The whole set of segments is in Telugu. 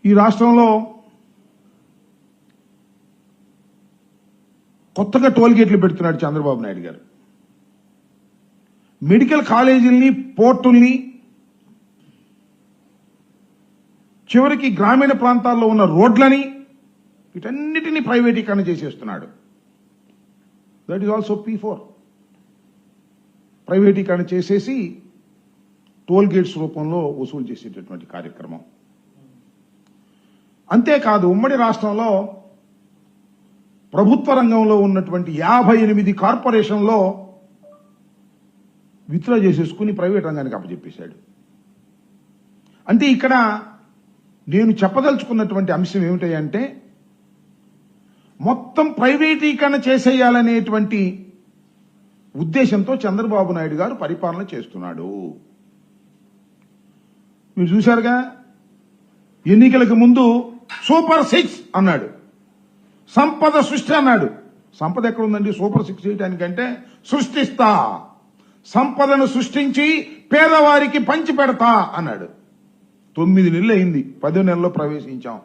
ఈ రాష్ట్రంలో కొత్తగా టోల్ గేట్లు పెడుతున్నాడు చంద్రబాబు నాయుడు గారు. మెడికల్ కాలేజీల్ని, పోర్టుల్ని, చివరికి గ్రామీణ ప్రాంతాల్లో ఉన్న రోడ్లని వీటన్నిటినీ ప్రైవేటీకరణ చేసేస్తున్నాడు. That is also P4. ప్రైవేటీకరణ చేసేసి టోల్ గేట్స్ రూపంలో వసూలు చేసేటటువంటి కార్యక్రమం. అంతేకాదు, ఉమ్మడి రాష్ట్రంలో ప్రభుత్వ రంగంలో ఉన్నటువంటి 58 కార్పొరేషన్లో విత్డ్రా చేసేసుకుని ప్రైవేట్ రంగానికి అప్పచెప్పేశాడు. అంటే ఇక్కడ నేను చెప్పదలుచుకున్నటువంటి అంశం ఏమిటంటే, మొత్తం ప్రైవేటీకరణ చేసేయాలనేటువంటి ఉద్దేశంతో చంద్రబాబు నాయుడు గారు పరిపాలన చేస్తున్నాడు. మీరు చూశారుగా, ఎన్నికలకు ముందు సూపర్ 6 అన్నాడు, సంపద సృష్టి అన్నాడు. సంపద ఎక్కడ ఉందండి సూపర్ 6 చేయడానికంటే? సృష్టిస్తా, సంపదను సృష్టించి పేదవారికి పంచి పెడతా అన్నాడు. 9 నెలలు అయింది, 10వ నెలలో ప్రవేశించాం.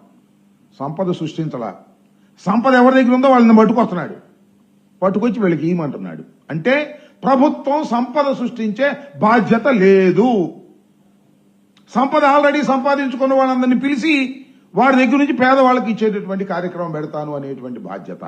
సంపద సృష్టించలా. సంపద ఎవరి దగ్గర ఉందో వాళ్ళని పట్టుకొస్తున్నాడు, పట్టుకొచ్చి వీళ్ళకి ఇవ్వమంటున్నాడు. అంటే ప్రభుత్వం సంపద సృష్టించే బాధ్యత లేదు. సంపద ఆల్రెడీ సంపాదించుకున్న వాళ్ళందరినీ పిలిచి వాడి దగ్గర నుంచి పేదవాళ్ళకి ఇచ్చేటటువంటి కార్యక్రమం పెడతాను అనేటువంటి బాధ్యత.